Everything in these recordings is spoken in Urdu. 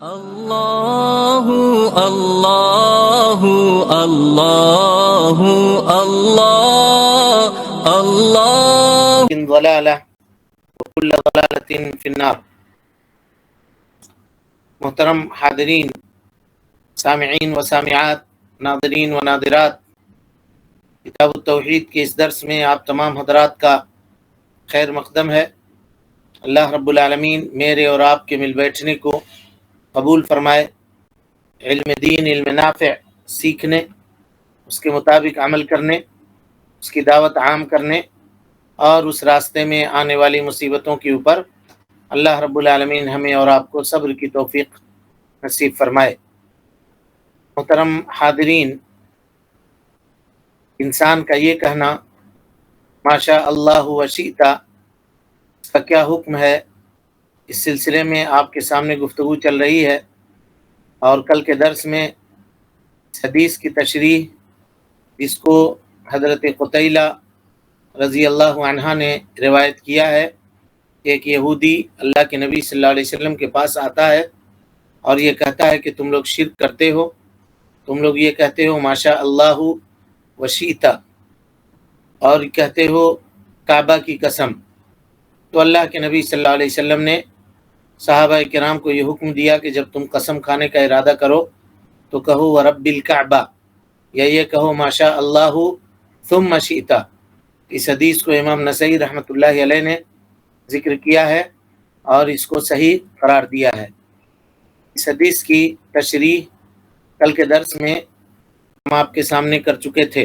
اللہ اللہ اللہ اللہ اللہ ضلالہ وکل ضلالۃ فی النار۔ محترم حاضرین، سامعین و سامعات، ناظرین و ناظرات، کتاب التوحید کے اس درس میں آپ تمام حضرات کا خیر مقدم ہے۔ اللہ رب العالمین میرے اور آپ کے مل بیٹھنے کو قبول فرمائے، علم دین، علم نافع سیکھنے، اس کے مطابق عمل کرنے، اس کی دعوت عام کرنے اور اس راستے میں آنے والی مصیبتوں کے اوپر اللہ رب العالمین ہمیں اور آپ کو صبر کی توفیق نصیب فرمائے۔ محترم حاضرین، انسان کا یہ کہنا ماشاء اللہ وشئت، اس کا کیا حکم ہے، اس سلسلے میں آپ کے سامنے گفتگو چل رہی ہے، اور کل کے درس میں حدیث کی تشریح جس کو حضرت قتیلہ رضی اللہ عنہ نے روایت کیا ہے، ایک یہودی اللہ کے نبی صلی اللہ علیہ وسلم کے پاس آتا ہے اور یہ کہتا ہے کہ تم لوگ شرک کرتے ہو، تم لوگ یہ کہتے ہو ماشاء اللہ وشئت، اور کہتے ہو کعبہ کی قسم۔ تو اللہ کے نبی صلی اللہ علیہ وسلم نے صحابہ کرام کو یہ حکم دیا کہ جب تم قسم کھانے کا ارادہ کرو تو کہو ورب الکعبہ، یا یہ کہو ماشاء اللہ ثم شئت۔ اس حدیث کو امام نسائی رحمۃ اللہ علیہ نے ذکر کیا ہے اور اس کو صحیح قرار دیا ہے۔ اس حدیث کی تشریح کل کے درس میں ہم آپ کے سامنے کر چکے تھے۔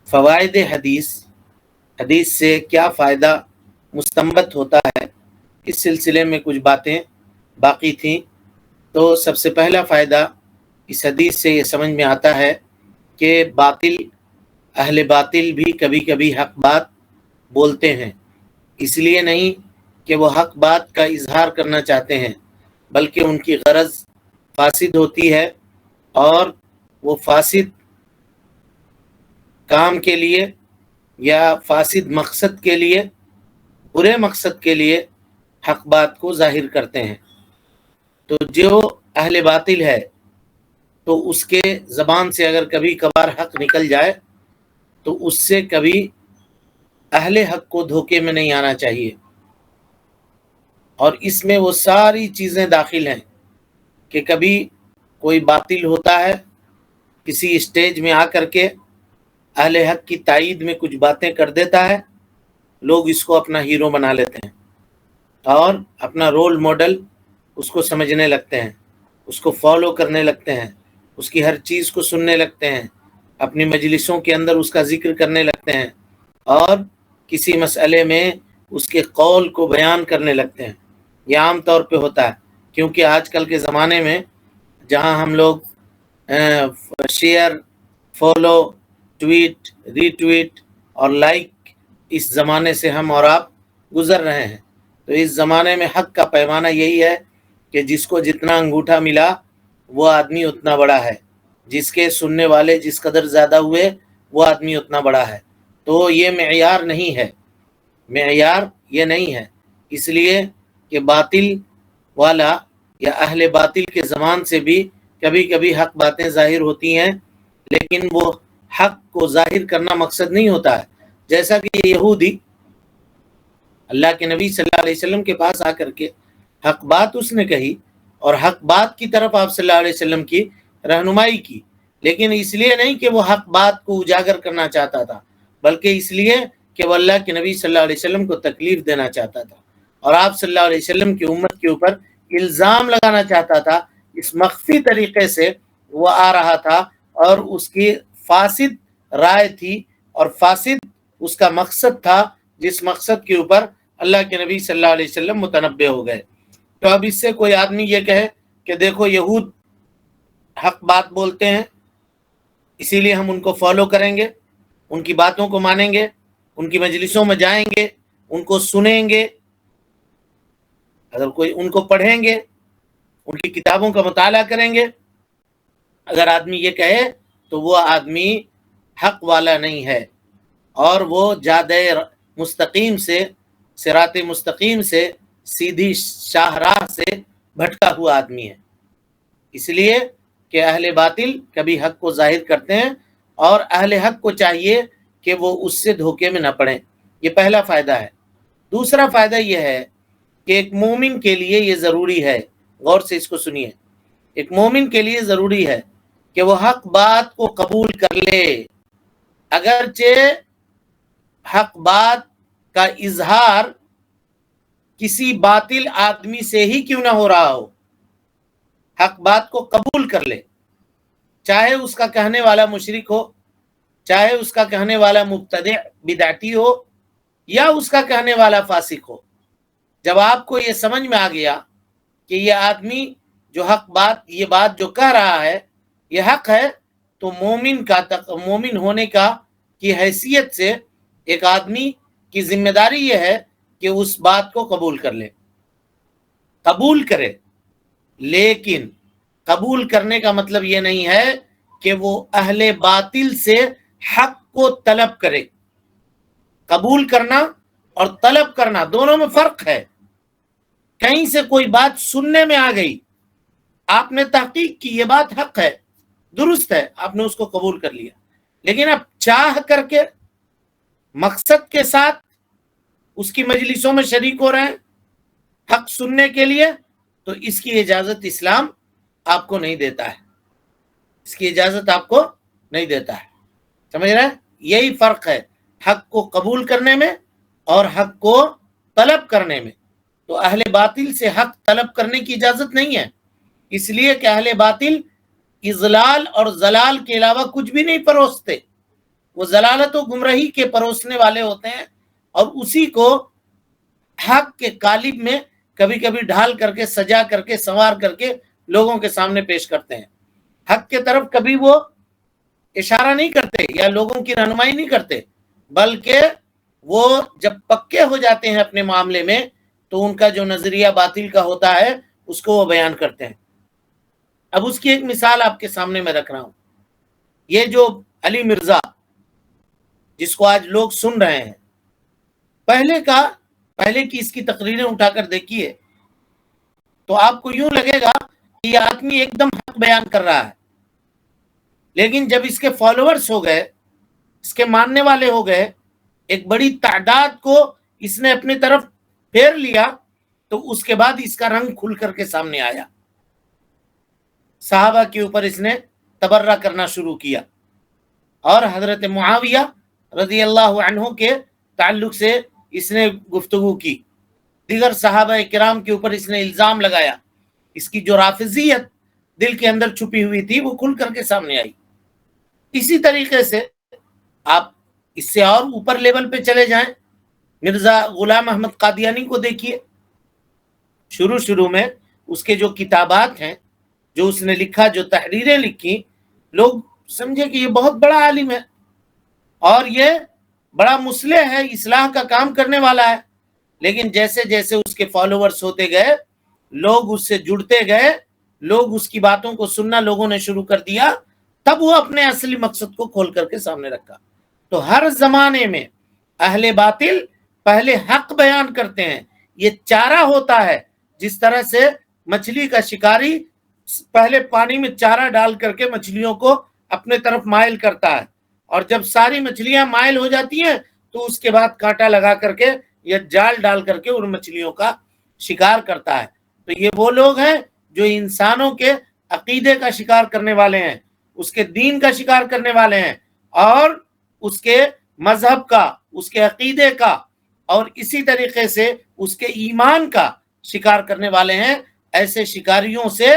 فوائد حدیث، حدیث سے کیا فائدہ مستنبط ہوتا ہے، اس سلسلے میں کچھ باتیں باقی تھیں۔ تو سب سے پہلا فائدہ اس حدیث سے یہ سمجھ میں آتا ہے کہ اہل باطل بھی کبھی کبھی حق بات بولتے ہیں، اس لیے نہیں کہ وہ حق بات کا اظہار کرنا چاہتے ہیں، بلکہ ان کی غرض فاسد ہوتی ہے، اور وہ فاسد کام کے لیے یا فاسد مقصد کے لیے، برے مقصد کے لیے حق بات کو ظاہر کرتے ہیں۔ تو جو اہل باطل ہے تو اس کے زبان سے اگر کبھی کبھار حق نکل جائے تو اس سے کبھی اہل حق کو دھوکے میں نہیں آنا چاہیے، اور اس میں وہ ساری چیزیں داخل ہیں کہ کبھی کوئی باطل ہوتا ہے، کسی اسٹیج میں آ کر کے اہل حق کی تائید میں کچھ باتیں کر دیتا ہے، لوگ اس کو اپنا ہیرو بنا لیتے ہیں اور اپنا رول ماڈل اس کو سمجھنے لگتے ہیں، اس کو فالو کرنے لگتے ہیں، اس کی ہر چیز کو سننے لگتے ہیں، اپنی مجلسوں کے اندر اس کا ذکر کرنے لگتے ہیں، اور کسی مسئلے میں اس کے قول کو بیان کرنے لگتے ہیں۔ یہ عام طور پہ ہوتا ہے، کیونکہ آج کل کے زمانے میں جہاں ہم لوگ شیئر، فالو، ٹویٹ، ری ٹویٹ اور لائک، اس زمانے سے ہم اور آپ گزر رہے ہیں۔ تو اس زمانے میں حق کا پیمانہ یہی ہے کہ جس کو جتنا انگوٹھا ملا وہ آدمی اتنا بڑا ہے، جس کے سننے والے جس قدر زیادہ ہوئے وہ آدمی اتنا بڑا ہے۔ تو یہ معیار نہیں ہے، معیار یہ نہیں ہے، اس لیے کہ باطل والا یا اہل باطل کے زبان سے بھی کبھی کبھی حق باتیں ظاہر ہوتی ہیں، لیکن وہ حق کو ظاہر کرنا مقصد نہیں ہوتا ہے۔ جیسا کہ یہ یہودی اللہ کے نبی صلی اللہ علیہ وسلم کے پاس آ کر کے حق بات اس نے کہی، اور حق بات کی طرف آپ صلی اللہ علیہ وسلم کی رہنمائی کی، لیکن اس لیے نہیں کہ وہ حق بات کو اجاگر کرنا چاہتا تھا، بلکہ اس لیے کہ وہ اللہ کے نبی صلی اللہ علیہ وسلم کو تکلیف دینا چاہتا تھا، اور آپ صلی اللہ علیہ وسلم کی امت کے اوپر الزام لگانا چاہتا تھا۔ اس مخفی طریقے سے وہ آ رہا تھا، اور اس کی فاسد رائے تھی اور فاسد اس کا مقصد تھا، جس مقصد کے اوپر اللہ کے نبی صلی اللہ علیہ وسلم متنبع ہو گئے۔ تو اب اس سے کوئی آدمی یہ کہے کہ دیکھو یہود حق بات بولتے ہیں، اسی لیے ہم ان کو فالو کریں گے، ان کی باتوں کو مانیں گے، ان کی مجلسوں میں جائیں گے، ان کو سنیں گے، اگر کوئی ان کو پڑھیں گے، ان کی کتابوں کا مطالعہ کریں گے۔ اگر آدمی یہ کہے تو وہ آدمی حق والا نہیں ہے، اور وہ جادہ مستقیم سے، صراط مستقیم سے، سیدھی شاہراہ سے بھٹکا ہوا آدمی ہے، اس لیے کہ اہل باطل کبھی حق کو ظاہر کرتے ہیں اور اہل حق کو چاہیے کہ وہ اس سے دھوکے میں نہ پڑیں۔ یہ پہلا فائدہ ہے۔ دوسرا فائدہ یہ ہے کہ ایک مومن کے لیے یہ ضروری ہے، غور سے اس کو سنیے، ایک مومن کے لیے ضروری ہے کہ وہ حق بات کو قبول کر لے، اگرچہ حق بات کا اظہار کسی باطل آدمی سے ہی کیوں نہ ہو رہا ہو، حق بات کو قبول کر لے، چاہے اس کا کہنے والا مشرک ہو، چاہے اس کا کہنے والا مبتدع بدعتی ہو، یا اس کا کہنے والا فاسق ہو۔ جب آپ کو یہ سمجھ میں آ گیا کہ یہ آدمی جو حق بات، یہ بات جو کہہ رہا ہے یہ حق ہے، تو مومن ہونے کی حیثیت سے ایک آدمی کی ذمہ داری یہ ہے کہ اس بات کو قبول کر لے، قبول کرے۔ لیکن قبول کرنے کا مطلب یہ نہیں ہے کہ وہ اہل باطل سے حق کو طلب کرے۔ قبول کرنا اور طلب کرنا دونوں میں فرق ہے۔ کہیں سے کوئی بات سننے میں آ گئی، آپ نے تحقیق کی، یہ بات حق ہے، درست ہے، آپ نے اس کو قبول کر لیا، لیکن اب چاہ کر کے، مقصد کے ساتھ اس کی مجلسوں میں شریک ہو رہے ہیں حق سننے کے لیے، تو اس کی اجازت اسلام آپ کو نہیں دیتا ہے، اس کی اجازت آپ کو نہیں دیتا ہے۔ سمجھ رہے ہیں؟ یہی فرق ہے حق کو قبول کرنے میں اور حق کو طلب کرنے میں۔ تو اہل باطل سے حق طلب کرنے کی اجازت نہیں ہے، اس لیے کہ اہل باطل اضلال اور ضلال کے علاوہ کچھ بھی نہیں پروستے، وہ ضلالت و گمراہی کے پروسنے والے ہوتے ہیں، اور اسی کو حق کے قالب میں کبھی کبھی ڈھال کر کے، سجا کر کے، سنوار کر کے لوگوں کے سامنے پیش کرتے ہیں۔ حق کے طرف کبھی وہ اشارہ نہیں کرتے یا لوگوں کی رہنمائی نہیں کرتے، بلکہ وہ جب پکے ہو جاتے ہیں اپنے معاملے میں تو ان کا جو نظریہ باطل کا ہوتا ہے اس کو وہ بیان کرتے ہیں۔ اب اس کی ایک مثال آپ کے سامنے میں رکھ رہا ہوں۔ یہ جو علی مرزا جس کو آج لوگ سن رہے ہیں، پہلے کی اس کی تقریریں اٹھا کر دیکھیے تو آپ کو یوں لگے گا کہ یہ آدمی ایک دم حق بیان کر رہا ہے، لیکن جب اس کے فالوورز ہو گئے، اس کے ماننے والے ہو گئے، ایک بڑی تعداد کو اس نے اپنی طرف پھیر لیا، تو اس کے بعد اس کا رنگ کھل کر کے سامنے آیا۔ صحابہ کے اوپر اس نے تبرہ کرنا شروع کیا، اور حضرت معاویہ رضی اللہ عنہ کے تعلق سے اس نے گفتگو کی، دیگر صحابہ کرام کے اوپر اس نے الزام لگایا، اس کی جو رافضیت دل کے اندر چھپی ہوئی تھی وہ کھل کر کے سامنے آئی۔ اسی طریقے سے آپ اس سے اور اوپر لیول پہ چلے جائیں، مرزا غلام احمد قادیانی کو دیکھیے، شروع میں اس کے جو کتابات ہیں، جو اس نے لکھا، جو تحریریں لکھی، لوگ سمجھے کہ یہ بہت بڑا عالم ہے اور یہ بڑا مصلح ہے، اصلاح کا کام کرنے والا ہے، لیکن جیسے جیسے اس کے فالوورز ہوتے گئے، لوگ اس سے جڑتے گئے، لوگ اس کی باتوں کو سننا لوگوں نے شروع کر دیا، تب وہ اپنے اصلی مقصد کو کھول کر کے سامنے رکھا۔ تو ہر زمانے میں اہل باطل پہلے حق بیان کرتے ہیں، یہ چارہ ہوتا ہے، جس طرح سے مچھلی کا شکاری پہلے پانی میں چارہ ڈال کر کے مچھلیوں کو اپنے طرف مائل کرتا ہے، اور جب ساری مچھلیاں مائل ہو جاتی ہیں تو اس کے بعد کانٹا لگا کر کے یا جال ڈال کر کے ان مچھلیوں کا شکار کرتا ہے۔ تو یہ وہ لوگ ہیں جو انسانوں کے عقیدے کا شکار کرنے والے ہیں، اس کے دین کا شکار کرنے والے ہیں، اور اس کے مذہب کا، اس کے عقیدے کا، اور اسی طریقے سے اس کے ایمان کا شکار کرنے والے ہیں۔ ایسے شکاریوں سے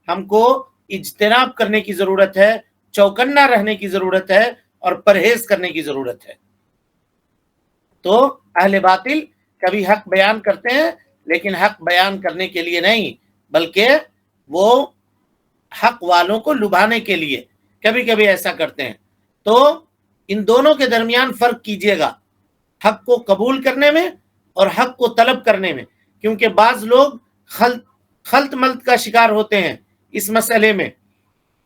ہم کو اجتناب کرنے کی ضرورت ہے، چوکنا رہنے کی ضرورت ہے، اور پرہیز کرنے کی ضرورت ہے۔ تو اہل باطل کبھی حق بیان کرتے ہیں، لیکن حق بیان کرنے کے لیے نہیں، بلکہ وہ حق والوں کو لبھانے کے لیے کبھی کبھی ایسا کرتے ہیں۔ تو ان دونوں کے درمیان فرق کیجئے گا، حق کو قبول کرنے میں اور حق کو طلب کرنے میں، کیونکہ بعض لوگ خلط ملط کا شکار ہوتے ہیں اس مسئلے میں۔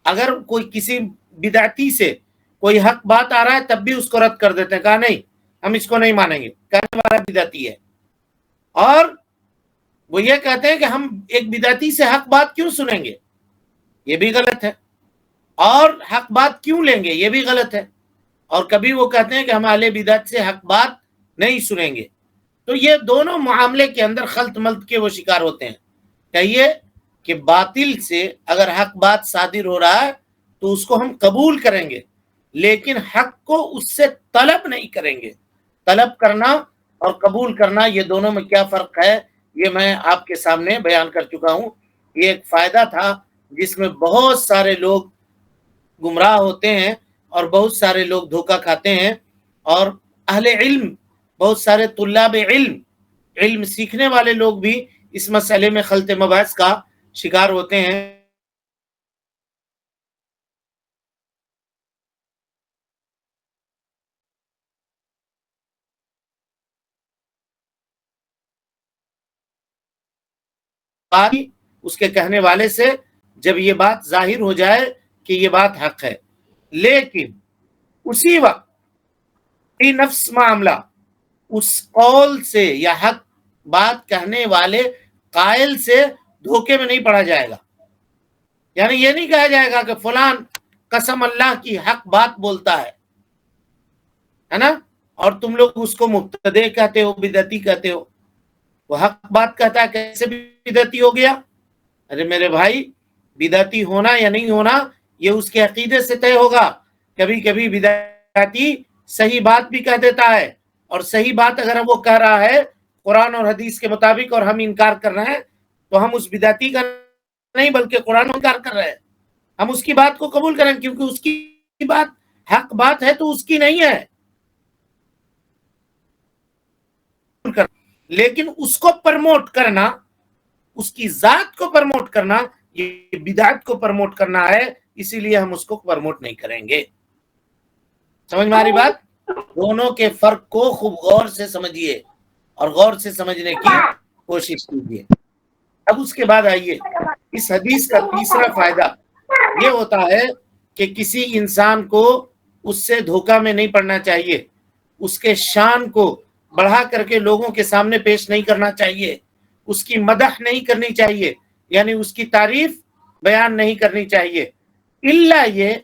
اگر کوئی کسی بدعتی سے کوئی حق بات آ رہا ہے تب بھی اس کو رد کر دیتے ہیں، کہا نہیں ہم اس کو نہیں مانیں گے، کہنے والا بدعتی ہے۔ اور وہ یہ کہتے ہیں کہ ہم ایک بدعتی سے حق بات کیوں سنیں گے، یہ بھی غلط ہے، اور حق بات کیوں لیں گے، یہ بھی غلط ہے، اور کبھی وہ کہتے ہیں کہ ہم اہل بدعت سے حق بات نہیں سنیں گے۔ تو یہ دونوں معاملے کے اندر خلط ملط کے وہ شکار ہوتے ہیں۔ کہیے کہ باطل سے اگر حق بات صادر ہو رہا ہے تو اس کو ہم قبول کریں گے، لیکن حق کو اس سے طلب نہیں کریں گے۔ طلب کرنا اور قبول کرنا، یہ دونوں میں کیا فرق ہے، یہ میں آپ کے سامنے بیان کر چکا ہوں۔ یہ ایک فائدہ تھا جس میں بہت سارے لوگ گمراہ ہوتے ہیں اور بہت سارے لوگ دھوکہ کھاتے ہیں، اور اہل علم، بہت سارے طلاب علم سیکھنے والے لوگ بھی اس مسئلے میں خلط مباحث کا شکار ہوتے ہیں۔ اس کے کہنے والے سے جب یہ بات ظاہر ہو جائے کہ یہ بات حق ہے، لیکن اسی وقت فی نفس معاملہ اس قول سے یا حق بات کہنے والے قائل سے دھوکے میں نہیں پڑا جائے گا۔ یعنی یہ نہیں کہا جائے گا کہ فلان قسم اللہ کی حق بات بولتا ہے نا، اور تم لوگ اس کو مبتدع کہتے ہو، بدعتی کہتے ہو۔ وہ حق بات کہتا ہے، کیسے بدعتی ہو گیا؟ ارے میرے بھائی، بدعتی ہونا یا نہیں ہونا یہ اس کے عقیدے سے طے ہوگا۔ کبھی کبھی بدعتی صحیح بات بھی کہہ دیتا ہے، اور صحیح بات اگر وہ کہہ رہا ہے قرآن اور حدیث کے مطابق اور ہم انکار کر رہے ہیں، تو ہم اس بدعتی کا نہیں بلکہ قرآن انکار کر رہے ہیں۔ ہم اس کی بات کو قبول کریں کیونکہ اس کی بات حق بات ہے تو اس کی نہیں ہے، لیکن اس کو پرموٹ کرنا، اس کی ذات کو پرموٹ کرنا، یہ بدعت کو پرموٹ کرنا ہے، اسی لیے ہم اس کو پرموٹ نہیں کریں گے۔ سمجھ میں آ رہی بات؟ دونوں کے فرق کو خوب غور سے سمجھیے اور غور سے سمجھنے کی کوشش کیجیے۔ اب اس کے بعد آئیے، اس حدیث کا تیسرا فائدہ یہ ہوتا ہے کہ کسی انسان کو اس سے دھوکہ میں نہیں پڑنا چاہیے، اس کے شان کو بڑھا کر کے لوگوں کے سامنے پیش نہیں کرنا چاہیے، اس کی مدح نہیں کرنی چاہیے، یعنی اس کی تعریف بیان نہیں کرنی چاہیے، الا یہ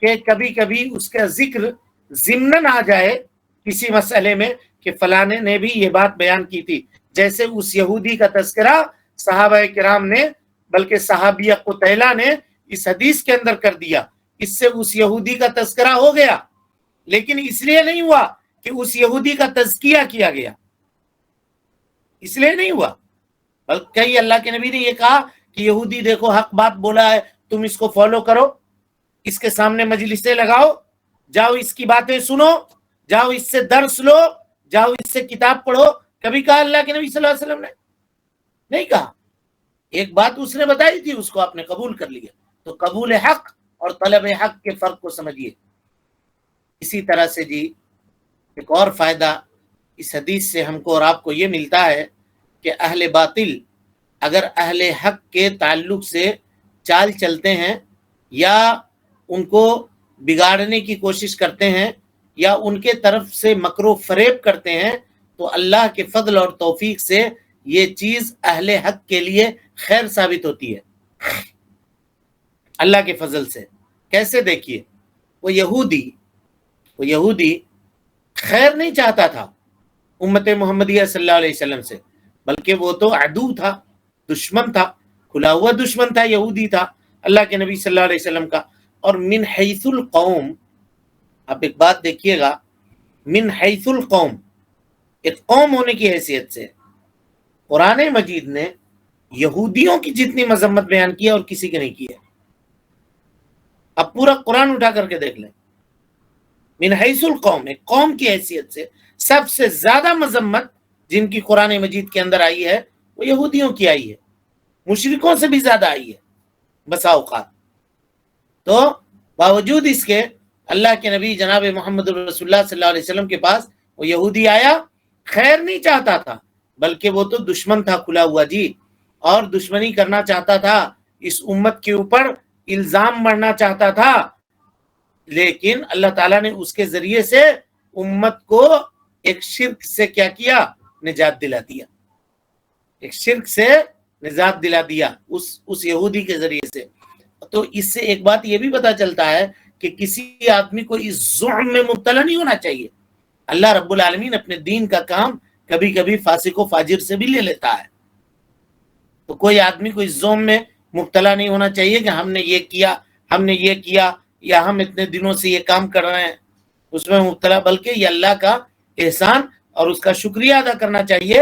کہ کبھی کبھی اس کا ذکر ضمناً آ جائے کسی مسئلے میں کہ فلانے نے بھی یہ بات بیان کی تھی، جیسے اس یہودی کا تذکرہ صحابہ کرام نے، بلکہ صحابیہ قتیلہ نے اس حدیث کے اندر کر دیا، اس سے اس یہودی کا تذکرہ ہو گیا، لیکن اس لیے نہیں ہوا کہ اس یہودی کا تزکیہ کیا گیا، اس لیے نہیں ہوا، بلکہ اللہ کے نبی نے یہ کہا کہ یہودی دیکھو حق بات بولا ہے، تم اس کو فالو کرو، اس کے سامنے مجلسیں لگاؤ، جاؤ اس کی باتیں سنو، جاؤ اس سے درس لو، جاؤ اس سے کتاب پڑھو۔ کبھی کہا اللہ کے نبی صلی اللہ علیہ وسلم نے؟ نہیں کہا۔ ایک بات اس نے بتائی تھی، اس کو آپ نے قبول کر لیا۔ تو قبول حق اور طلب حق کے فرق کو سمجھیے۔ اسی طرح سے جی ایک اور فائدہ اس حدیث سے ہم کو اور آپ کو یہ ملتا ہے کہ اہل باطل اگر اہل حق کے تعلق سے چال چلتے ہیں یا ان کو بگاڑنے کی کوشش کرتے ہیں یا ان کے طرف سے مکر و فریب کرتے ہیں، تو اللہ کے فضل اور توفیق سے یہ چیز اہل حق کے لیے خیر ثابت ہوتی ہے، اللہ کے فضل سے۔ کیسے؟ دیکھیے، وہ یہودی خیر نہیں چاہتا تھا امت محمدیہ صلی اللہ علیہ وسلم سے، بلکہ وہ تو عدو تھا، دشمن تھا، کھلا ہوا دشمن تھا، یہودی تھا اللہ کے نبی صلی اللہ علیہ وسلم کا۔ اور من حیث القوم، اب ایک بات دیکھیے گا، من حیث القوم، ایک قوم ہونے کی حیثیت سے قرآن مجید نے یہودیوں کی جتنی مذمت بیان کی ہے اور کسی کے نہیں کی ہے۔ اب پورا قرآن اٹھا کر کے دیکھ لیں، من حیث القوم، ایک قوم کی حیثیت سے سب سے زیادہ مذمت جن کی قرآن مجید کے اندر آئی ہے وہ یہودیوں کی آئی ہے، مشرکوں سے بھی زیادہ آئی ہے بسا اوقات۔ تو باوجود اس کے اللہ کے نبی جناب محمد رسول اللہ صلی اللہ علیہ وسلم کے پاس وہ یہودی آیا، خیر نہیں چاہتا تھا، بلکہ وہ تو دشمن تھا کھلا ہوا جی، اور دشمنی کرنا چاہتا تھا، اس امت کے اوپر الزام مرنا چاہتا تھا، لیکن اللہ تعالیٰ نے اس کے ذریعے سے امت کو ایک شرک سے کیا کیا؟ نجات دلا دیا۔ ایک شرک سے نجات دلا دیا اس یہودی کے ذریعے سے. تو اس سے ایک بات یہ بھی پتا چلتا ہے کہ کسی آدمی کو اس زعم میں مبتلا نہیں ہونا چاہیے. اللہ رب العالمین اپنے دین کا کام کبھی کبھی فاسق و فاجر سے بھی لے لیتا ہے. تو کوئی آدمی کو اس زعم میں مبتلا نہیں ہونا چاہیے کہ ہم نے یہ کیا، ہم نے یہ کیا، یا ہم اتنے دنوں سے یہ کام کر رہے ہیں، اس میں مبتلا، بلکہ یہ اللہ کا احسان اور اس کا شکریہ ادا کرنا چاہیے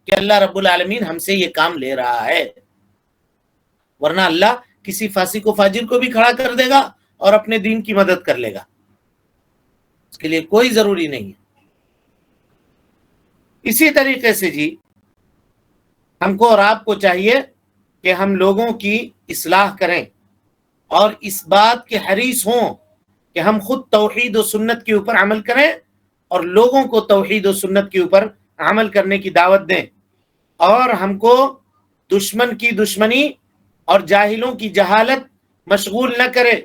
کہ اللہ رب العالمین ہم سے یہ کام لے رہا ہے. ورنہ اللہ کسی فاسق و فاجر کو بھی کھڑا کر دے گا اور اپنے دین کی مدد کر لے گا، اس کے لیے کوئی ضروری نہیں ہے. اسی طریقے سے جی ہم کو اور آپ کو چاہیے کہ ہم لوگوں کی اصلاح کریں اور اس بات کے حریص ہوں کہ ہم خود توحید و سنت کے اوپر عمل کریں اور لوگوں کو توحید و سنت کے اوپر عمل کرنے کی دعوت دیں، اور ہم کو دشمن کی دشمنی اور جاہلوں کی جہالت مشغول نہ کرے،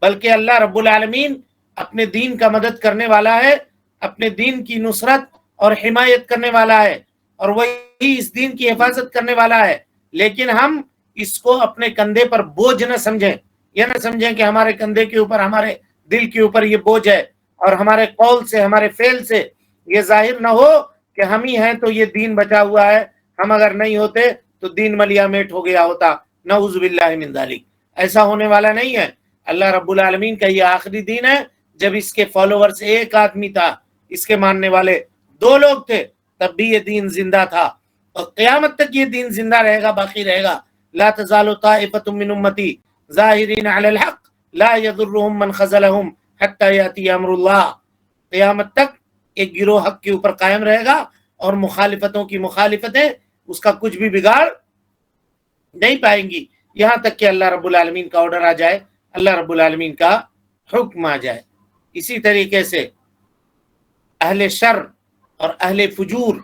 بلکہ اللہ رب العالمین اپنے دین کا مدد کرنے والا ہے، اپنے دین کی نصرت اور حمایت کرنے والا ہے، اور وہی اس دین کی حفاظت کرنے والا ہے. لیکن ہم اس کو اپنے کندھے پر بوجھ نہ سمجھیں، یہ نہ سمجھیں کہ ہمارے کندھے کے اوپر، ہمارے دل کے اوپر یہ بوجھ ہے، اور ہمارے قول سے، ہمارے فعل سے یہ ظاہر نہ ہو کہ ہم ہی ہیں تو یہ دین بچا ہوا ہے، ہم اگر نہیں ہوتے تو دین ملیا میٹ ہو گیا ہوتا، نعوذ باللہ من ذالک. ایسا ہونے والا نہیں ہے. اللہ رب العالمین کا یہ آخری دین ہے. جب اس کے فالوورز ایک آدمی تھا، اس کے ماننے والے 2 لوگ تھے، تب بھی یہ دین زندہ تھا، اور قیامت تک یہ دین زندہ رہے گا، باقی رہے گا. لا تزال طائفة من امتی ظاہرین علی الحق لا یضرهم من خذلهم حتی یاتی امر اللہ. قیامت تک ایک گروہ حق کے اوپر قائم رہے گا، اور مخالفتوں کی مخالفتیں اس کا کچھ بھی بگاڑ نہیں پائیں گی، یہاں تک کہ اللہ رب العالمین کا آرڈر آ جائے، اللہ رب العالمین کا حکم آ جائے. اسی طریقے سے اہل شر اور اہل فجور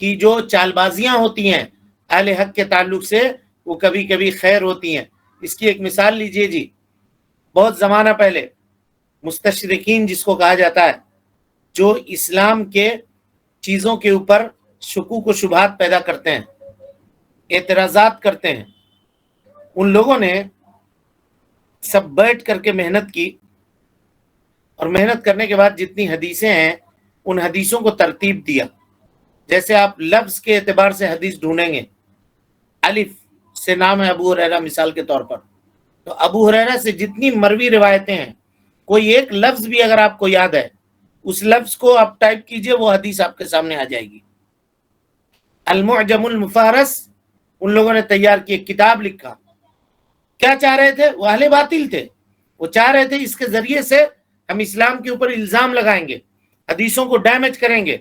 کی جو چال بازیاں ہوتی ہیں اہل حق کے تعلق سے، وہ کبھی کبھی خیر ہوتی ہیں. اس کی ایک مثال لیجئے جی. بہت زمانہ پہلے مستشرقین جس کو کہا جاتا ہے، جو اسلام کے چیزوں کے اوپر شکوک و شبہات پیدا کرتے ہیں، اعتراضات کرتے ہیں، ان لوگوں نے سب بیٹھ کر کے محنت کی، اور محنت کرنے کے بعد جتنی حدیثیں ہیں ان حدیثوں کو ترتیب دیا. جیسے آپ لفظ کے اعتبار سے حدیث ڈھونڈیں گے، الف سے نام ہے ابو ہریرہ مثال کے طور پر، تو ابو ہریرہ سے جتنی مروی روایتیں ہیں، کوئی ایک لفظ بھی اگر آپ کو یاد ہے، اس لفظ کو آپ ٹائپ کیجئے، وہ حدیث آپ کے سامنے آ جائے گی. المعجم المفہرس ان لوگوں نے تیار کی، ایک کتاب لکھا. کیا چاہ رہے تھے؟ وہ اہل باطل تھے، وہ چاہ رہے تھے اس کے ذریعے سے ہم اسلام کے اوپر الزام لگائیں گے، حدیثوں کو ڈیمیج کریں گے،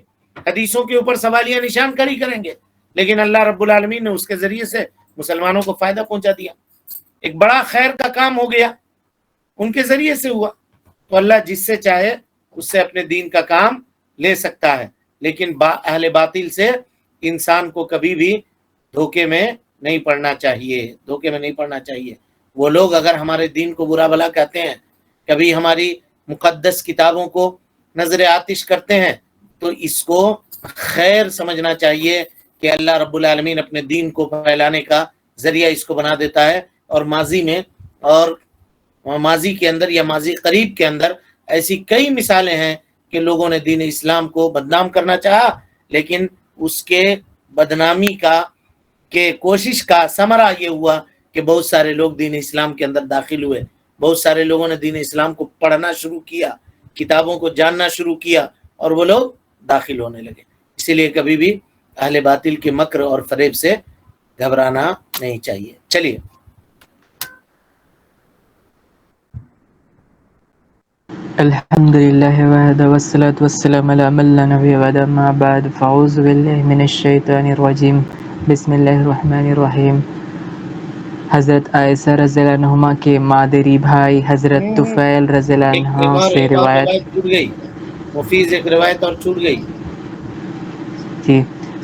حدیثوں کے اوپر سوالیہ نشان کاری کریں گے. لیکن اللہ رب العالمین نے اس کے ذریعے سے مسلمانوں کو فائدہ پہنچا دیا. ایک بڑا خیر کا کام ہو گیا، ان کے ذریعے سے ہوا. تو اللہ جس سے چاہے اس سے اپنے دین کا کام لے سکتا ہے، لیکن اہل باطل سے انسان کو کبھی بھی دھوکے میں نہیں پڑنا چاہیے، دھوکے میں نہیں پڑنا چاہیے. وہ لوگ اگر ہمارے دین کو برا بھلا کہتے ہیں، کبھی ہماری مقدس کتابوں کو نظر آتش کرتے ہیں، تو اس کو خیر سمجھنا چاہیے کہ اللہ رب العالمین اپنے دین کو پھیلانے کا ذریعہ اس کو بنا دیتا ہے. اور ماضی میں، اور ماضی کے اندر یا ماضی قریب کے اندر ایسی کئی مثالیں ہیں کہ لوگوں نے دین اسلام کو بدنام کرنا چاہا، لیکن اس کے بدنامی کا کہ کوشش کا ثمرہ یہ ہوا کہ بہت سارے لوگ دین اسلام کے اندر داخل ہوئے، بہت سارے لوگوں نے دین اسلام کو پڑھنا شروع کیا، کتابوں کو جاننا شروع کیا، اور وہ لوگ داخل ہونے لگے. اسی لیے کبھی بھی اہل باطل کے مکر اور فریب سے گھبرانا نہیں چاہیے. چلیے الحمد للہ وحدہ والصلاة والسلام علی من لا نبی بعدہ، اما بعد فاعوذ باللہ من الشیطان الرجیم، بسم اللہ الرحمن الرحیم. حضرت عائشہ رضی اللہ عنہما کے مادری بھائی حضرت طفیل رضی اللہ عنہ سے روایت چھوٹ گئی، مفیز ایک روایت اور چھوٹ گئی تھی.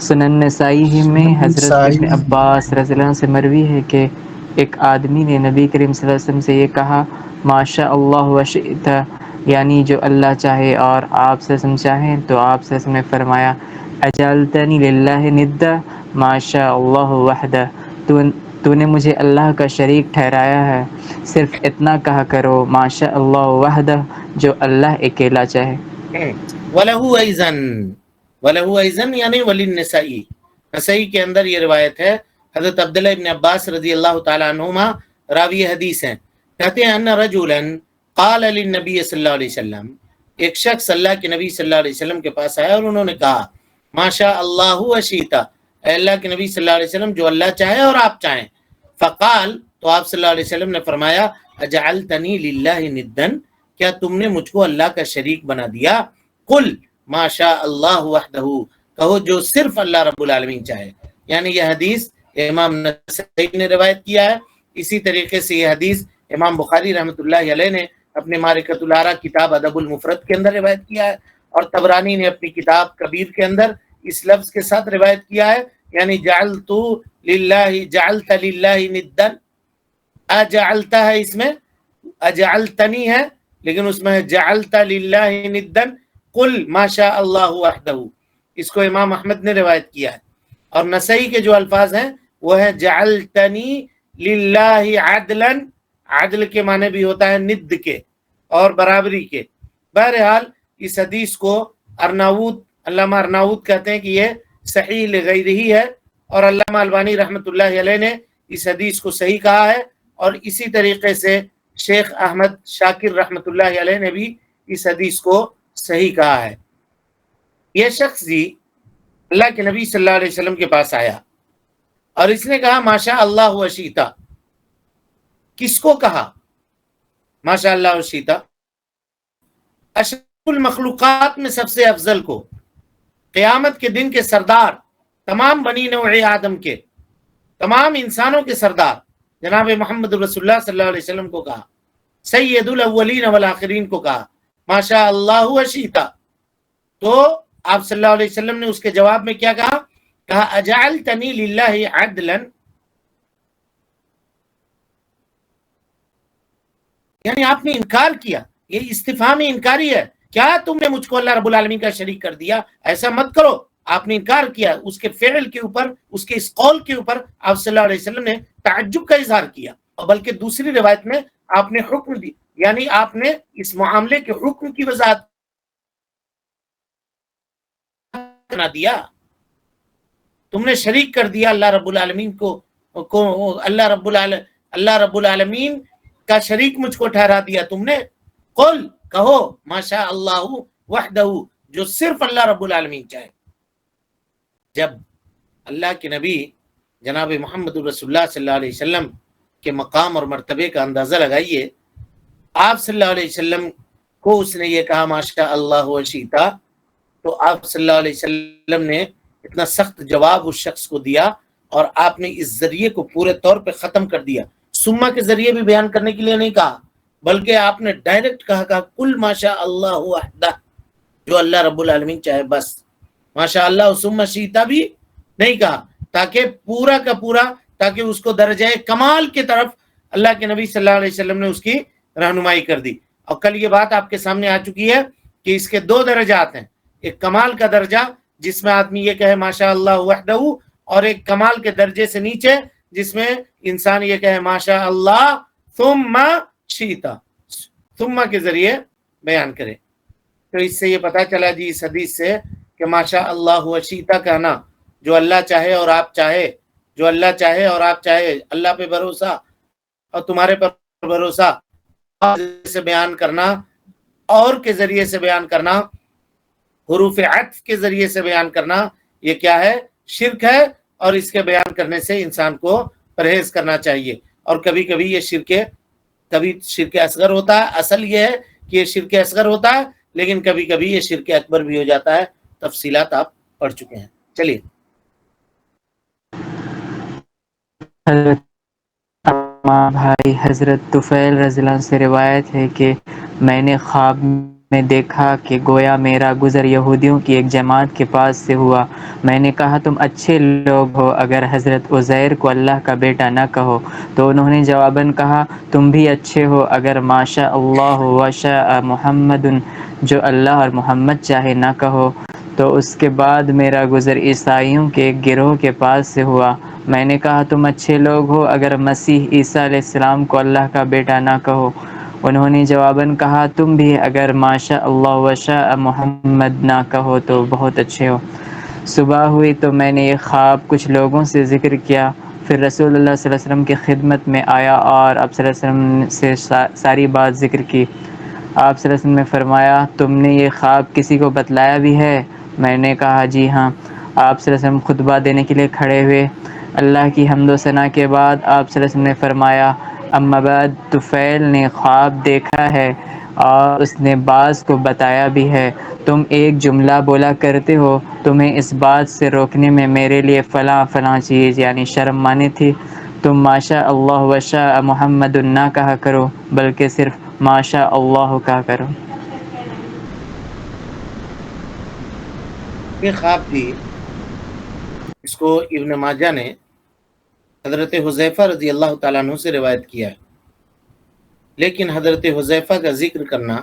سنن نسائی میں حضرت ابن عباس رضی اللہ عنہ سے مروی ہے کہ ایک آدمی نے نبی کریم صلی اللہ علیہ وسلم سے یہ کہا، ماشاء اللہ وشئت، یعنی جو اللہ چاہے اور آپ سے چاہیں. تو آپ سے نے فرمایا، اجعلتنی للہ ندا ما شاء اللہ وحدہ، تو نے مجھے اللہ کا شریک ٹھہرایا ہے، صرف اتنا کہا کرو ما شاء اللہ وحدہ، جو اللہ اکیلا چاہے۔ وَلَهُ أَيْضًا، وَلَهُ أَيْضًا یعنی وَلِلنَّسَائی، نسائی کے اندر یہ روایت ہے، حضرت عبداللہ ابن عباس رضی اللہ تعالیٰ عنہما راوی حدیث ہیں، کہتے ہیں ان رجلا قال للنبی صلی اللہ علیہ وسلم، ایک شخص اللہ کے نبی صلی اللہ علیہ وسلم کے پاس آیا اور انہوں نے کہا ما شاء اللہ وشیتا، اے اللہ کے نبی صلی اللہ علیہ وسلم جو اللہ چاہے اور آپ چاہیں، فقال تو آپ صلی اللہ علیہ وسلم نے فرمایا اجعلتنی للہ ندن، کیا تم نے مجھ کو اللہ کا شریک بنا دیا، قل ما شاء اللہ وحدہ، کہو جو صرف اللہ رب العالمین چاہے۔ یعنی یہ حدیث امام نسائی نے روایت کیا ہے، اسی طریقے سے یہ حدیث امام بخاری رحمۃ اللہ علیہ نے اپنے معرکۃ الآراء کتاب ادب المفرد کے اندر روایت کیا ہے، اور طبرانی نے اپنی کتاب کبیر کے اندر اس لفظ کے ساتھ روایت کیا ہے، یعنی جعلت للہ ندن، اجعلتا ہے اس میں، اجعلتنی ہے لیکن اس میں ہے جعلت للہ ندن قل ما شاء اللہ وحدہ، اس کو امام احمد نے روایت کیا ہے۔ اور نسائی کے جو الفاظ ہیں وہ ہے جعلتنی للہ عدلا، عدل کے معنی بھی ہوتا ہے ند کے اور برابری کے۔ بہرحال اس حدیث کو علامہ ارناؤوط کہتے ہیں کہ یہ صحیح لغیرہ ہے، اور علامہ البانی رحمۃ اللہ علیہ نے اس حدیث کو صحیح کہا ہے، اور اسی طریقے سے شیخ احمد شاکر رحمۃ اللہ علیہ نے بھی اس حدیث کو صحیح کہا ہے۔ یہ شخص جی اللہ کے نبی صلی اللہ علیہ وسلم کے پاس آیا اور اس نے کہا ماشاء اللہ وشیتا، کس کو کہا ماشاء اللہ وشیتا؟ اشرف المخلوقات میں سب سے افضل کو، قیامت کے دن کے سردار، تمام بنی نوع آدم کے، تمام انسانوں کے سردار جناب محمد رسول اللہ صلی اللہ علیہ وسلم کو کہا، سید الاولین والآخرین کو کہا ماشاء اللہ وشیتا۔ تو آپ صلی اللہ علیہ وسلم نے اس کے جواب میں کیا کہا؟ کہا اجعلتنی للہ عدلا، یعنی آپ نے انکار کیا، یہ استفہام انکاری ہے، کیا تم نے مجھ کو اللہ رب العالمین کا شریک کر دیا؟ ایسا مت کرو، آپ نے انکار کیا۔ اس کے فعل کے اوپر، اس کے اس قول کے اوپر آپ صلی اللہ علیہ وسلم نے تعجب کا اظہار کیا، اور بلکہ دوسری روایت میں آپ نے حکم دی، یعنی آپ نے اس معاملے کے حکم کی وضاحت نہ دیا، تم نے شریک کر دیا اللہ رب العالمین کو، اللہ رب العالمین کا شریک مجھ کو ٹھہرا دیا تم نے۔ قل کہو ما شاء اللہ وحدہ، جو صرف اللہ رب العالمین چاہے۔ جب اللہ کے نبی جناب محمد رسول اللہ صلی اللہ علیہ وسلم کے مقام اور مرتبے کا اندازہ لگائیے، آپ صلی اللہ علیہ وسلم کو اس نے یہ کہا ماشاء اللہ وشیتا، تو آپ صلی اللہ علیہ وسلم نے اتنا سخت جواب اس شخص کو دیا، اور آپ نے اس ذریعے کو پورے طور پہ ختم کر دیا۔ سما کے ذریعے بھی بیان کرنے کے لیے نہیں کہا، بلکہ آپ نے ڈائریکٹ کہا کل ماشاء اللہ وحدہ، جو اللہ رب العالمین چاہے بس، ماشاء اللہ ثم شیتا بھی نہیں کہا، تاکہ پورا کا پورا، تاکہ اس کو درجہ کمال کی طرف اللہ کے نبی صلی اللہ علیہ وسلم نے اس کی رہنمائی کر دی۔ اور کل یہ بات آپ کے سامنے آ چکی ہے کہ اس کے دو درجات ہیں، ایک کمال کا درجہ جس میں آدمی یہ کہے ماشاء اللہ وحدہ، اور ایک کمال کے درجے سے نیچے جس میں انسان یہ کہے ماشاء اللہ ثم شیتا، ثم کے ذریعے بیان کرے۔ تو اس سے یہ پتہ چلا جی اس حدیث سے کہ ماشاء اللہ وشیتا کہنا، جو اللہ چاہے اور آپ چاہے، جو اللہ چاہے اور آپ چاہے، اللہ پہ بھروسہ اور تمہارے پر بھروسہ سے بیان کرنا، اور کے ذریعے سے بیان کرنا، حروف عطف کے ذریعے سے بیان کرنا، یہ کیا ہے؟ شرک ہے، اور اس کے بیان کرنے سے انسان کو پرہیز کرنا چاہیے۔ اور کبھی کبھی یہ کبھی شرک اصغر ہوتا ہے، اصل یہ ہے کہ یہ شرک اصغر ہوتا ہے، لیکن کبھی کبھی یہ شرک اکبر بھی ہو جاتا ہے، تفصیلات آپ پڑھ چکے ہیں۔ چلیے حضرت امام بھائی حضرت طفیل رضی اللہ عنہ سے روایت ہے کہ میں نے خواب میں دیکھا کہ گویا میرا گزر یہودیوں کی ایک جماعت کے پاس سے ہوا۔ میں نے کہا تم اچھے لوگ ہو اگر حضرت عزیر کو اللہ کا بیٹا نہ کہو، تو انہوں نے جواباً کہا تم بھی اچھے ہو اگر ماشاء اللہ وشاء محمد، جو اللہ اور محمد چاہے نہ کہو۔ تو اس کے بعد میرا گزر عیسائیوں کے ایک گروہ کے پاس سے ہوا۔ میں نے کہا تم اچھے لوگ ہو اگر مسیح عیسیٰ علیہ السلام کو اللہ کا بیٹا نہ کہو۔ انہوں نے جواباً کہا تم بھی اگر ماشاء اللہ وشاء محمد نہ کہو تو بہت اچھے ہو۔ صبح ہوئی تو میں نے یہ خواب کچھ لوگوں سے ذکر کیا، پھر رسول اللہ صلی اللہ علیہ وسلم کی خدمت میں آیا اور آپ صلی اللہ علیہ وسلم سے ساری بات ذکر کی۔ آپ صلی اللہ علیہ وسلم نے فرمایا تم نے یہ خواب کسی کو بتلایا بھی ہے؟ میں نے کہا جی ہاں۔ آپ صلی اللہ علیہ وسلم خطبہ دینے کے لیے کھڑے ہوئے۔ اللہ کی حمد و ثنا کے بعد آپ صلی اللہ علیہ وسلم نے فرمایا اما بعد، طفیل نے خواب دیکھا ہے اور اس نے بعض کو بتایا بھی ہے۔ تم ایک جملہ بولا کرتے ہو تمہیں اس بات سے روکنے میں میرے لیے فلاں فلاں چیز یعنی شرم مانی تھی۔ تم ماشاء اللہ وشاء محمد نہ کہا کرو بلکہ صرف ماشاء اللہ کہا کرو۔ یہ خواب تھی، اس کو ابن ماجہ نے حضرت حذیفہ رضی اللہ تعالیٰ عنہ سے روایت کیا ہے، لیکن حضرت حذیفہ کا ذکر کرنا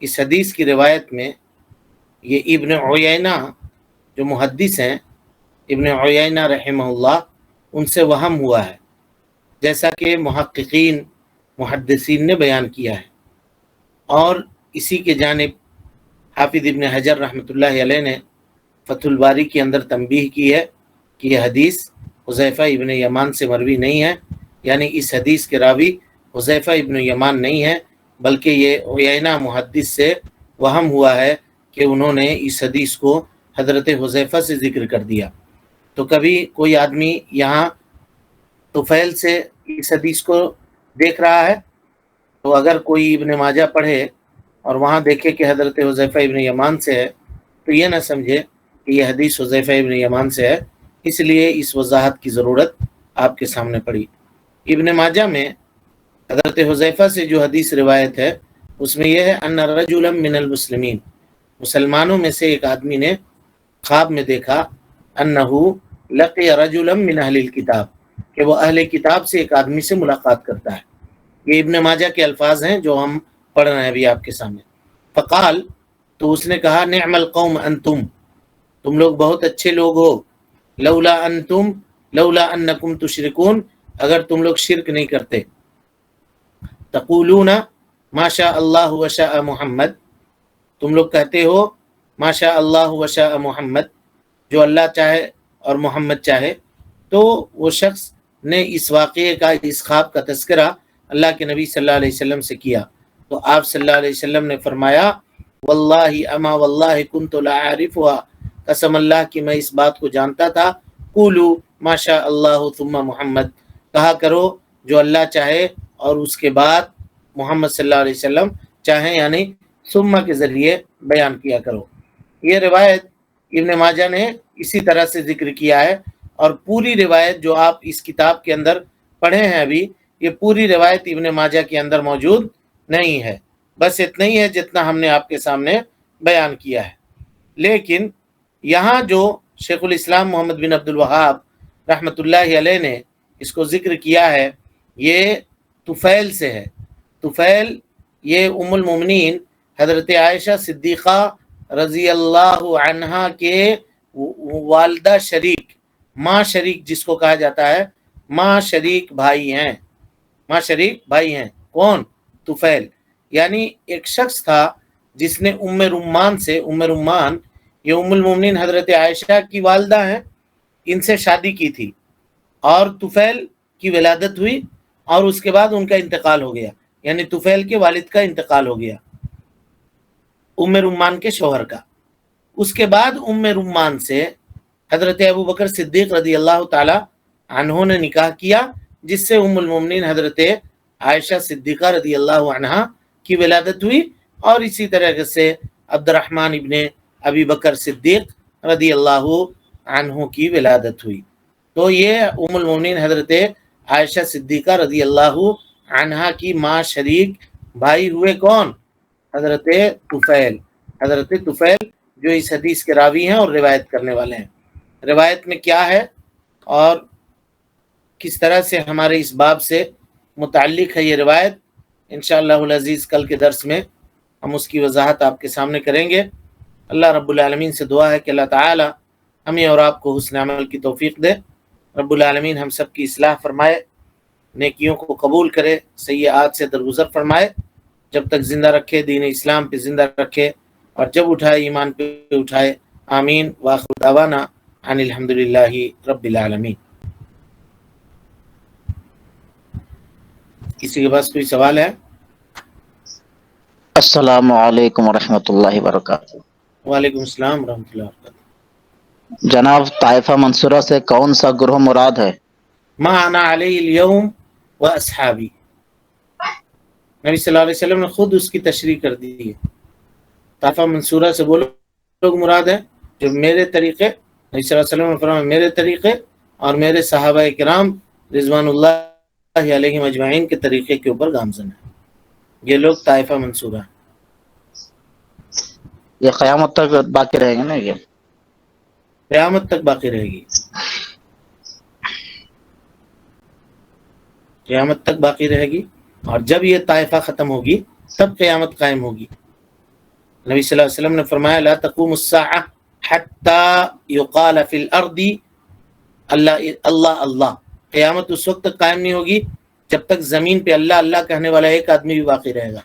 اس حدیث کی روایت میں یہ ابن عیینہ جو محدث ہیں، ابن عیینہ رحمہ اللہ، ان سے وہم ہوا ہے، جیسا کہ محققین محدثین نے بیان کیا ہے۔ اور اسی کے جانب حافظ ابن حجر رحمۃ اللہ علیہ نے فتح الباری کے اندر تنبیہ کی ہے کہ یہ حدیث حذیفہ ابن یمان سے مروی نہیں ہے، یعنی اس حدیث کے راوی حذیفہ ابن یمان نہیں ہے، بلکہ یہ عیینہ محدث سے وہم ہوا ہے کہ انہوں نے اس حدیث کو حضرت حذیفہ سے ذکر کر دیا۔ تو کبھی کوئی آدمی یہاں طفیل سے اس حدیث کو دیکھ رہا ہے، تو اگر کوئی ابن ماجہ پڑھے اور وہاں دیکھے کہ حضرت حذیفہ ابن یمان سے ہے تو یہ نہ سمجھے کہ یہ حدیث حذیفہ ابن یمان سے ہے، اس لیے اس وضاحت کی ضرورت آپ کے سامنے پڑی۔ ابن ماجہ میں حضرت حذیفہ سے جو حدیث روایت ہے اس میں یہ ہے ان رجلا من المسلمین، مسلمانوں میں سے ایک آدمی نے خواب میں دیکھا انہو لقی رجلا من اہل الکتاب، کہ وہ اہل کتاب سے ایک آدمی سے ملاقات کرتا ہے۔ یہ ابن ماجہ کے الفاظ ہیں جو ہم پڑھ رہے ہیں ابھی آپ کے سامنے۔ فقال، تو اس نے کہا نعم القوم انتم، تم لوگ بہت اچھے لوگ ہو، لولا انتم لولا انکم تشرکون، اگر تم لوگ شرک نہیں کرتے، تقولون ما شاء اللہ وشاء محمد، تم لوگ کہتے ہو ما شاء اللہ وشاء محمد، جو اللہ چاہے اور محمد چاہے۔ تو وہ شخص نے اس واقعے کا، اس خواب کا تذکرہ اللہ کے نبی صلی اللہ علیہ وسلم سے کیا، تو آپ صلی اللہ علیہ وسلم نے فرمایا واللہ اما واللہ کنت لا اعرفها، قسم اللہ کی میں اس بات کو جانتا تھا، قولوا ما شاء اللہ ثم محمد، کہا کرو جو اللہ چاہے اور اس کے بعد محمد صلی اللہ علیہ وسلم چاہیں، یعنی ثم کے ذریعے بیان کیا کرو۔ یہ روایت ابن ماجہ نے اسی طرح سے ذکر کیا ہے، اور پوری روایت جو آپ اس کتاب کے اندر پڑھے ہیں ابھی، یہ پوری روایت ابن ماجہ کے اندر موجود نہیں ہے، بس اتنا ہی ہے جتنا ہم نے آپ کے سامنے بیان کیا ہے۔ لیکن یہاں جو شیخ الاسلام محمد بن عبد الوہاب رحمۃ اللہ علیہ نے اس کو ذکر کیا ہے، یہ طفیل سے ہے۔ طفیل یہ ام المومنین حضرت عائشہ صدیقہ رضی اللہ عنہا کے والدہ شریک، ماں شریک جس کو کہا جاتا ہے، ماں شریک بھائی ہیں، ماں شریک بھائی ہیں۔ کون؟ طفیل، یعنی ایک شخص تھا جس نے ام رمان سے، ام رمان یہ ام المومنین حضرت عائشہ کی والدہ ہیں، ان سے شادی کی تھی، اور طفیل کی ولادت ہوئی اور اس کے بعد ان کا انتقال ہو گیا، یعنی طفیل کے والد کا انتقال ہو گیا ام رمان کے شوہر کا۔ اس کے بعد ام رمان سے حضرت ابو بکر صدیق رضی اللہ تعالی عنہ نے نکاح کیا، جس سے ام المومنین حضرت عائشہ صدیقہ رضی اللہ عنہا کی ولادت ہوئی، اور اسی طرح سے عبد الرحمن ابن ابی بکر صدیق رضی اللہ عنہ کی ولادت ہوئی۔ تو یہ ام المومنین حضرت عائشہ صدیقہ رضی اللہ عنہا کی ماں شریک بھائی ہوئے کون؟ حضرت طفیل، حضرت طفیل جو اس حدیث کے راوی ہیں اور روایت کرنے والے ہیں۔ روایت میں کیا ہے اور کس طرح سے ہمارے اس باب سے متعلق ہے یہ روایت، انشاءاللہ العزیز کل کے درس میں ہم اس کی وضاحت آپ کے سامنے کریں گے۔ اللہ رب العالمین سے دعا ہے کہ اللہ تعالی ہمیں اور آپ کو حسن عمل کی توفیق دے. رب العالمین ہم سب کی اصلاح فرمائے، نیکیوں کو قبول کرے، سیئات سے درگزر فرمائے، جب تک زندہ رکھے دین اسلام پہ زندہ رکھے، اور جب اٹھائے ایمان پہ اٹھائے. آمین. وآخر دعوانا ان الحمدللہ رب العالمین. کسی کے پاس کوئی سوال ہے؟ السلام علیکم ورحمۃ اللہ وبرکاتہ. وعلیکم السلام ورحمۃ اللہ وبرکاتہ. جناب، طائفہ منصورہ سے کون سا گروہ مراد ہے؟ ما انا علیہ اليوم و اصحابی. نبی صلی اللہ علیہ وسلم نے خود اس کی تشریح کر دی ہے. طائفہ منصورہ سے وہ لوگ مراد ہیں جو میرے طریقے، نبی صلی اللہ علیہ وسلم نے فرمایا میرے طریقے اور میرے صحابہ کرام رضوان اللہ علیہم اجمعین کے طریقے کے اوپر گامزن ہیں. یہ لوگ طائفہ منصورہ ہیں. یہ قیامت تک باقی رہیں گے نا؟ یہ قیامت تک باقی رہے گی، قیامت تک باقی رہے گی. اور جب یہ طائفہ ختم ہوگی تب قیامت قائم ہوگی. نبی صلی اللہ علیہ وسلم نے فرمایا لا تقوم الساعة حتى يقال في الارض اللہ اللہ اللہ. قیامت اس وقت تک قائم نہیں ہوگی جب تک زمین پہ اللہ اللہ کہنے والا ایک آدمی بھی باقی رہے گا،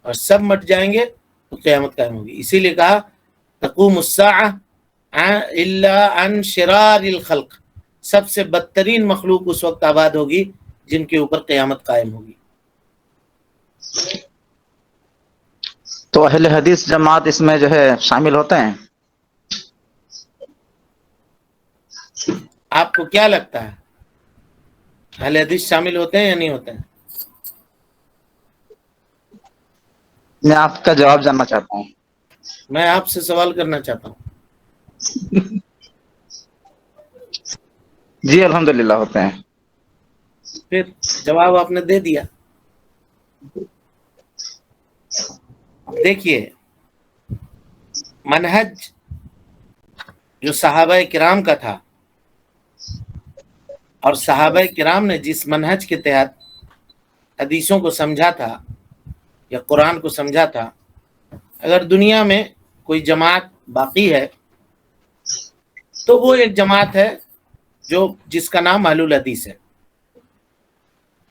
اور سب مٹ جائیں گے تو قیامت قائم ہوگی. اسی لیے کہا تقوم الساعة الا عن شرار الخلق. سب سے بدترین مخلوق اس وقت آباد ہوگی جن کے اوپر قیامت قائم ہوگی. تو اہل حدیث جماعت اس میں جو ہے شامل ہوتے ہیں؟ آپ کو کیا لگتا ہے اہل حدیث شامل ہوتے ہیں یا نہیں ہوتے ہیں؟ میں آپ کا جواب جاننا چاہتا ہوں. میں آپ سے سوال کرنا چاہتا ہوں. جی الحمدللہ ہوتے ہیں. پھر جواب آپ نے دے دیا. دیکھیے، منہج جو صحابہ کرام کا تھا، اور صحابہ کرام نے جس منہج کے تحت حدیثوں کو سمجھا تھا یا قرآن کو سمجھا تھا، اگر دنیا میں کوئی جماعت باقی ہے تو وہ ایک جماعت ہے جس کا نام اہل الحدیث ہے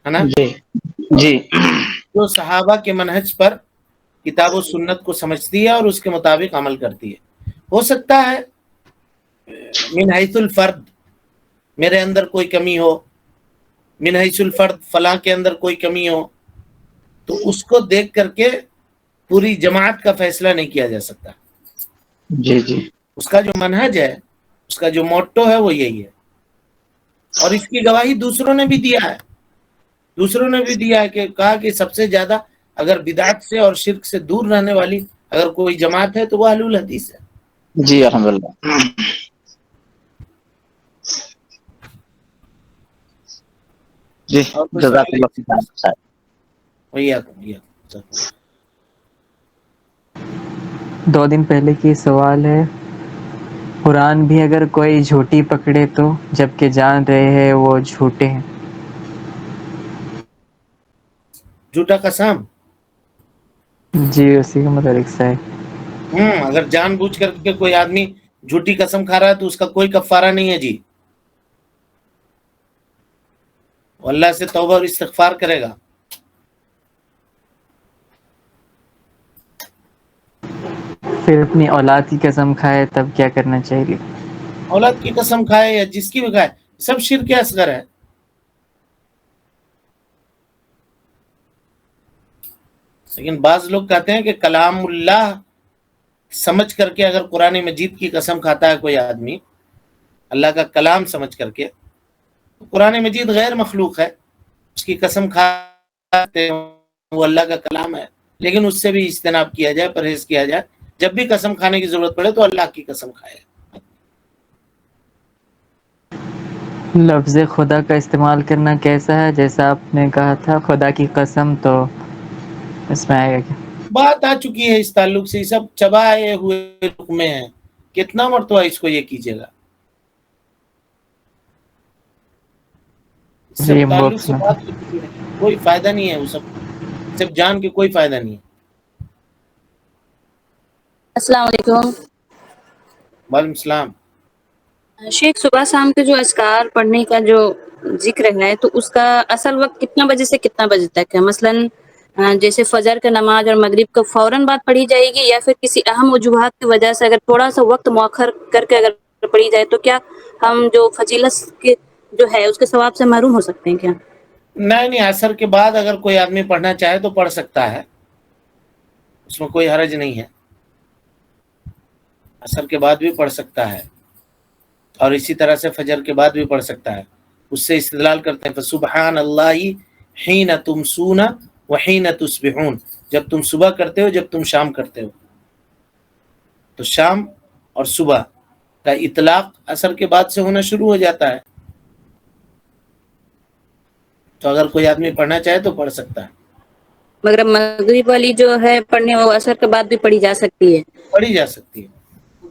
نا؟ جی جی جو صحابہ کے منہج پر کتاب و سنت کو سمجھتی ہے اور اس کے مطابق عمل کرتی ہے. ہو سکتا ہے من حیث الفرد میرے اندر کوئی کمی ہو، من حیث الفرد فلاں کے اندر کوئی کمی ہو، تو اس کو دیکھ کر کے پوری جماعت کا فیصلہ نہیں کیا جا سکتا. جی جی اس کا جو منہج ہے، اس کا جو موٹو ہے وہ یہی ہے. اور اس کی گواہی دوسروں نے بھی دیا ہے. دوسروں نے بھی دیا ہے کہ کہا کہ سب سے زیادہ اگر بدعت سے اور شرک سے دور رہنے والی اگر کوئی جماعت ہے تو وہ اہل الحدیث ہے. جی الحمدللہ. جی اور کوئی جزاک سوال اللہ خیر. وہی 2 دن پہلے کی سوال ہے، قرآن بھی اگر کوئی جھوٹی پکڑے تو جبکہ جان رہے ہیں وہ جھوٹے ہیں؟ جھوٹا قسم. جی اسی کے متعلق سے ہے. اگر جان بوجھ کر کے کوئی آدمی جھوٹی قسم کھا رہا ہے تو اس کا کوئی کفارہ نہیں ہے جی. وہ اللہ سے توبہ اور استغفار کرے گا. پھر اپنی اولاد کی قسم کھائے تب کیا کرنا چاہیے؟ اولاد کی قسم کھائے یا جس کی بھی کھائے، سب شرک اصغر ہے. لیکن بعض لوگ کہتے ہیں کہ کلام اللہ سمجھ کر کے اگر قرآن مجید کی قسم کھاتا ہے کوئی آدمی، اللہ کا کلام سمجھ کر کے، قرآن مجید غیر مخلوق ہے، اس کی قسم کھاتے ہیں وہ اللہ کا کلام ہے، لیکن اس سے بھی اجتناب کیا جائے، پرہیز کیا جائے. جب بھی قسم کھانے کی ضرورت پڑے تو اللہ کی قسم کھائے. لفظ خدا کا استعمال کرنا کیسا ہے؟ جیسا آپ نے کہا تھا خدا کی قسم، تو اس میں آئے گا کیا؟ بات آ چکی ہے اس تعلق سے، یہ سب چبائے ہوئے لقمے ہیں. کتنا مرتبہ اس کو یہ کیجیے گا؟ اس جی سب تعلق باکس سے میں. بات ہو چکی ہے، کوئی فائدہ نہیں ہے. وہ سب جان کے کوئی فائدہ نہیں ہے. السلام علیکم وعلیکم السلام. شیخ. صبح شام کے جو اذکار پڑھنے کا جو ذکر ہے تو اس کا اصل وقت کتنا بجے سے کتنا بجے تک ہے؟ مثلاً جیسے فجر کا نماز اور مغرب کا فوراً بعد پڑھی جائے گی، یا پھر کسی اہم وجوہات کی وجہ سے اگر تھوڑا سا وقت مؤخر کر کے اگر پڑھی جائے تو کیا ہم جو فضیلت کے جو ہے اس کے ثواب سے محروم ہو سکتے ہیں کیا؟ نہیں، عصر کے بعد اگر کوئی آدمی پڑھنا چاہے تو پڑھ سکتا ہے، اس میں کوئی حرج نہیں ہے. عصر کے بعد بھی پڑھ سکتا ہے اور اسی طرح سے فجر کے بعد بھی پڑھ سکتا ہے. اس سے استدلال کرتے ہیں فسبحان اللہ حین تمسون وحین تصبحون، جب تم صبح کرتے ہو جب تم شام کرتے ہو. تو شام اور صبح کا اطلاق عصر کے بعد سے ہونا شروع ہو جاتا ہے، تو اگر کوئی آدمی پڑھنا چاہے تو پڑھ سکتا ہے. مگر مغرب والی جو ہے پڑھنے وہ عصر کے بعد بھی پڑھی جا سکتی ہے، پڑھی جا سکتی ہے،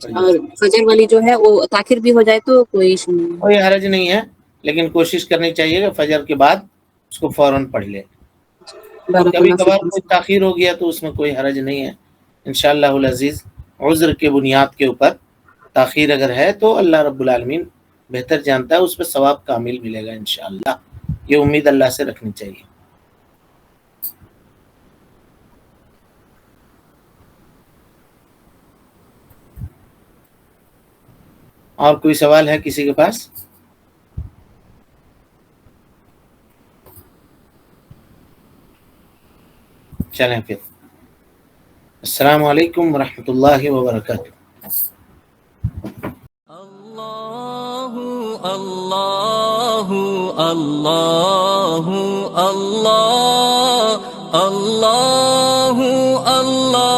پڑھی جا اور سکتی ہے. فجر والی جو ہے وہ تاخیر بھی ہو جائے تو کوئی ایشو نہیں ہے. کوئی حرج نہیں ہے، لیکن کوشش کرنی چاہیے کہ فجر کے بعد اس کو فوراً پڑھ لے. بارک کبھی اللہ کبھار فیکم. کوئی تاخیر ہو گیا تو اس میں کوئی حرج نہیں ہے انشاءاللہ العزیز. عذر کے بنیاد کے اوپر تاخیر اگر ہے تو اللہ رب العالمین بہتر جانتا ہے، اس پہ ثواب کامل ملے گا انشاءاللہ. یہ امید اللہ سے رکھنی چاہیے. اور کوئی سوال ہے کسی کے پاس؟ چلیں پھر. السلام علیکم ورحمۃ اللہ وبرکاتہ. اللہ اللہ اللہ اللہ اللہ اللہ